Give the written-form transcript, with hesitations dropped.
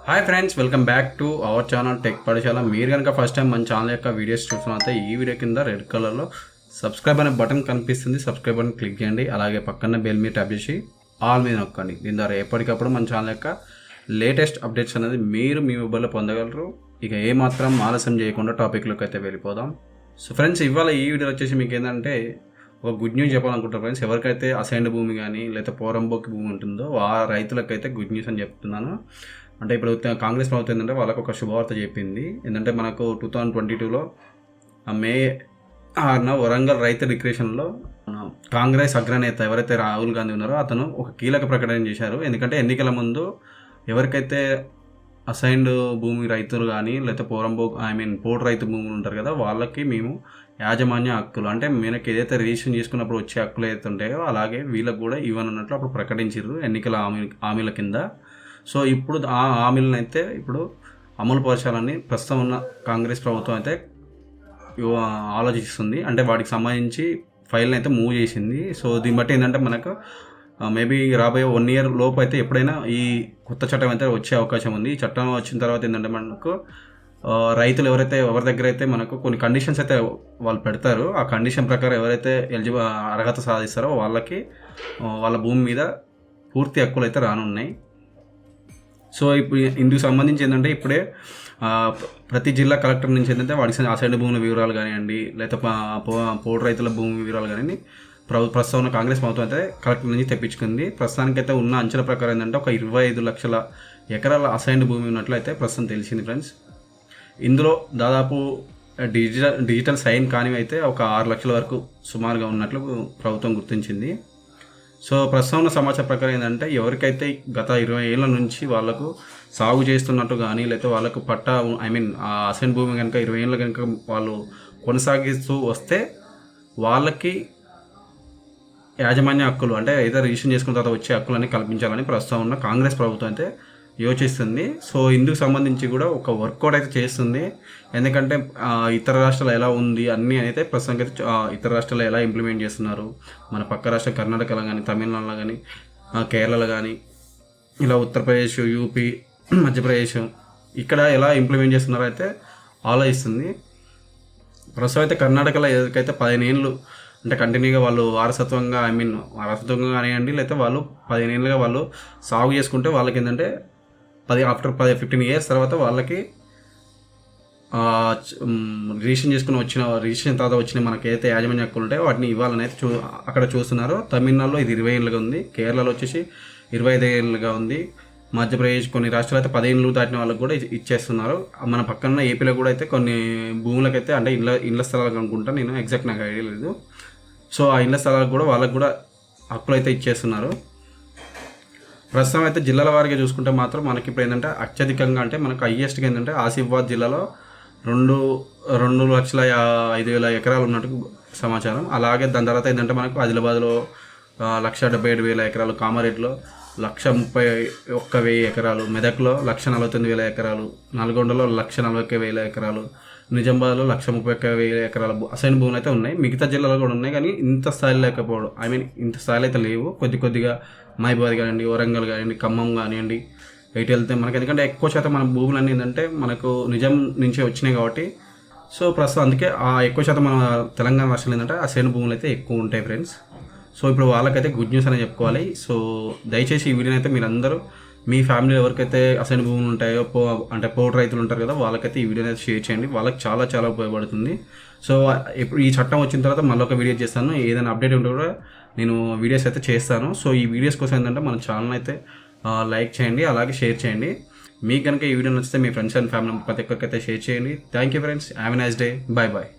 Hi friends, welcome back to our channel tech పాఠశాల. మీరు కనుక ఫస్ట్ టైం మన ఛానల్ యొక్క వీడియోస్ చూస్తున్నట్లయితే ఈ వీడియో కింద రెడ్ కలర్లో సబ్స్క్రైబ్ అనే బటన్ కనిపిస్తుంది. సబ్స్క్రైబ్ బటన్ క్లిక్ చేయండి. అలాగే పక్కన బెల్ మీద ట్యాప్ చేసి ఆల్ మీద నొక్కండి. దీని ద్వారా ఎప్పటికప్పుడు మన ఛానల్ యొక్క లేటెస్ట్ అప్డేట్స్ అనేది మీరు మీ మొబైల్లో పొందగలరు. ఇక ఏమాత్రం ఆలస్యం చేయకుండా టాపిక్లోకి అయితే వెళ్ళిపోదాం. సో ఫ్రెండ్స్, ఇవాళ ఈ వీడియో వచ్చేసి మీకు ఏంటంటే ఒక గుడ్ న్యూస్ చెప్పాలనుకుంటారు ఫ్రెండ్స్. ఎవరికైతే అసైన్డ్ భూమి కానీ లేదా పోరంబోకి భూమి ఉంటుందో ఆ రైతులకైతే గుడ్ న్యూస్ అని చెప్తున్నాను. అంటే ఇప్పుడు కాంగ్రెస్ ప్రభుత్వం ఏంటంటే వాళ్ళకు ఒక శుభవార్త చెప్పింది. ఏంటంటే మనకు 2022లో మే 6న వరంగల్ రైతు డిక్లరేషన్లో కాంగ్రెస్ అగ్రనేత ఎవరైతే రాహుల్ గాంధీ ఉన్నారో అతను ఒక కీలక ప్రకటన చేశారు. ఎందుకంటే ఎన్నికల ముందు ఎవరికైతే అసైన్డ్ భూమి రైతులు కానీ లేకపోతే పోటు రైతు భూములు ఉంటారు కదా, వాళ్ళకి మేము యాజమాన్య హక్కులు అంటే మనకి ఏదైతే రిజిస్ట్రేషన్ చేసుకున్నప్పుడు వచ్చే హక్కులు ఏదైతే ఉంటాయో అలాగే వీళ్ళకి కూడా ఇవ్వనున్నట్లు అప్పుడు ప్రకటించారు ఎన్నికల హామీల కింద. సో ఇప్పుడు ఆ హామీలను అయితే ఇప్పుడు అమలు పరచాలని ప్రస్తుతం ఉన్న కాంగ్రెస్ ప్రభుత్వం అయితే ఆలోచిస్తుంది. అంటే వాటికి సంబంధించి ఫైల్ని అయితే మూవ్ చేసింది. సో దీన్ని బట్టి ఏంటంటే మనకు మేబీ రాబోయే 1 year లోపు అయితే ఎప్పుడైనా ఈ కొత్త చట్టం అయితే వచ్చే అవకాశం ఉంది. ఈ చట్టం వచ్చిన తర్వాత ఏంటంటే మనకు రైతులు ఎవరి దగ్గర అయితే మనకు కొన్ని కండిషన్స్ అయితే వాళ్ళు పెడతారు. ఆ కండిషన్ ప్రకారం ఎవరైతే అర్హత సాధిస్తారో వాళ్ళకి వాళ్ళ భూమి మీద పూర్తి హక్కులు అయితే రానున్నాయి. సో ఇప్పుడు ఇందుకు సంబంధించి ఏంటంటే ఇప్పుడే ప్రతి జిల్లా కలెక్టర్ నుంచి ఏంటంటే వాడికి అసైన్డ్ భూముల వివరాలు కానివ్వండి లేకపోతే పోటు రైతుల భూమి వివరాలు కానీ ప్రస్తుతం ఉన్న కాంగ్రెస్ ప్రభుత్వం అయితే కలెక్టర్ నుంచి తెప్పించుకుంది. ప్రస్తుతానికైతే ఉన్న అంచనా ప్రకారం ఏంటంటే ఒక 25 లక్షల ఎకరాల అసైన్డ్ భూమి ఉన్నట్లు అయితే ప్రస్తుతం తెలిసింది ఫ్రెండ్స్. ఇందులో దాదాపు డిజిటల్ సైన్ కానివి అయితే ఒక 6 లక్షల వరకు సుమారుగా ఉన్నట్లు ప్రభుత్వం గుర్తించింది. సో ప్రస్తుతం ఉన్న సమాచారం ప్రకారం ఏంటంటే ఎవరికైతే గత 20 ఏళ్ళ నుంచి వాళ్ళకు సాగు చేస్తున్నట్టు కానీ లేకపోతే వాళ్ళకు ఆ అసైన్ భూమి కనుక 20 ఏళ్ళ కనుక వాళ్ళు కొనసాగిస్తూ వస్తే వాళ్ళకి యాజమాన్య హక్కులు అంటే ఏదో రిజిస్ట్రేషన్ చేసుకున్న తర్వాత వచ్చే హక్కులని కల్పించాలని ప్రస్తుతం ఉన్న కాంగ్రెస్ ప్రభుత్వం అయితే యోచిస్తుంది. సో ఇందుకు సంబంధించి కూడా ఒక వర్కౌట్ అయితే చేస్తుంది. ఎందుకంటే ఇతర రాష్ట్రాలు ఎలా ఉంది అన్నీ అయితే ప్రస్తుతానికి అయితే ఇతర రాష్ట్రాలు ఎలా ఇంప్లిమెంట్ చేస్తున్నారు, మన పక్క రాష్ట్రం కర్ణాటకలో కానీ తమిళనాడులో కానీ కేరళలో కానీ ఇలా ఉత్తరప్రదేశ్, యూపీ, మధ్యప్రదేశ్ ఇక్కడ ఎలా ఇంప్లిమెంట్ చేస్తున్నారో అయితే ఆలోచిస్తుంది. ప్రస్తుతం అయితే కర్ణాటకలో ఏదైతే 15 ఏళ్ళు అంటే కంటిన్యూగా వాళ్ళు వారసత్వంగా కానివ్వండి లేకపోతే వాళ్ళు 15 ఏళ్ళుగా వాళ్ళు సాగు చేసుకుంటే వాళ్ళకి ఏంటంటే 15 years తర్వాత వాళ్ళకి రిజిస్ట్రేషన్ తర్వాత వచ్చిన మనకి ఏదైతే యాజమాన్య హక్కులు ఉంటాయో వాటిని ఇవ్వాలని అయితే అక్కడ చూస్తున్నారు. తమిళనాడులో ఇది 20 ఏళ్ళుగా ఉంది, కేరళలో వచ్చేసి 25 ఏళ్ళుగా ఉంది, మధ్యప్రదేశ్ కొన్ని రాష్ట్రాలు అయితే 10 ఏళ్ళు దాటిన వాళ్ళకి కూడా ఇచ్చేస్తున్నారు. మన పక్కన ఏపీలో కూడా అయితే కొన్ని భూములకైతే అంటే ఇళ్ళ స్థలాలకు అనుకుంటా, నేను ఎగ్జాక్ట్ నాకు ఐడియా లేదు. సో ఆ ఇళ్ళ స్థలాలకు కూడా వాళ్ళకు కూడా హక్కులు అయితే ఇచ్చేస్తున్నారు. ప్రస్తుతం అయితే జిల్లాల వారిగా చూసుకుంటే మాత్రం మనకి ఇప్పుడు ఏంటంటే అత్యధికంగా అంటే మనకు హైయెస్ట్గా ఏంటంటే ఆసిఫాబాద్ జిల్లాలో 2,05,000 ఎకరాలు ఉన్నట్టు సమాచారం. అలాగే దాని తర్వాత ఏంటంటే మనకు ఆదిలాబాద్లో 1,77,000 ఎకరాలు, కామారెడ్డిలో 1,31,000 ఎకరాలు, మెదక్లో 1,49,000 ఎకరాలు, నల్గొండలో 1,41,000 ఎకరాలు, నిజామాబాద్లో 1,31,000 ఎకరాల అసైన్ భూములు అయితే ఉన్నాయి. మిగతా జిల్లాలో కూడా ఉన్నాయి కానీ ఇంత స్థాయిలో లేకపోవడం ఇంత స్థాయిలో అయితే లేవు. కొద్దిగా మహబూబాద్ కానివ్వండి, వరంగల్ కానివ్వండి, ఖమ్మం కానివ్వండి, ఇటు వెళ్తే మనకి ఎందుకంటే ఎక్కువ శాతం మన భూములు అన్నీ ఏంటంటే మనకు నిజాం నుంచి వచ్చినాయి కాబట్టి సో ప్రస్తుతం అందుకే ఆ ఎక్కువ శాతం మన తెలంగాణ రాష్ట్రంలో ఏంటంటే అసైన్ భూములు అయితే ఎక్కువ ఉంటాయి ఫ్రెండ్స్. సో ఇప్పుడు వాళ్ళకైతే గుడ్ న్యూస్ అని చెప్పుకోవాలి. సో దయచేసి ఈ వీడియోని అయితే మీరందరూ మీ ఫ్యామిలీలో ఎవరికైతే అసైన్ భూములు ఉంటాయో అంటే పోటు రైతులు ఉంటారు కదా వాళ్ళకైతే ఈ వీడియోని అయితే షేర్ చేయండి. వాళ్ళకి చాలా చాలా ఉపయోగపడుతుంది. సో ఇప్పుడు ఈ చట్టం వచ్చిన తర్వాత మళ్ళీ ఒక వీడియో చేస్తాను. ఏదైనా అప్డేట్ ఉంటే కూడా నేను వీడియోస్ అయితే చేస్తాను. సో ఈ వీడియోస్ కోసం ఏంటంటే మన ఛానల్ అయితే లైక్ చేయండి, అలాగే షేర్ చేయండి. మీకు కనుక ఈ వీడియో నచ్చితే మీ ఫ్రెండ్స్ అండ్ ఫ్యామిలీ ప్రతి ఒక్కరికైతే షేర్ చేయండి. Thank you friends, have a nice day, bye bye.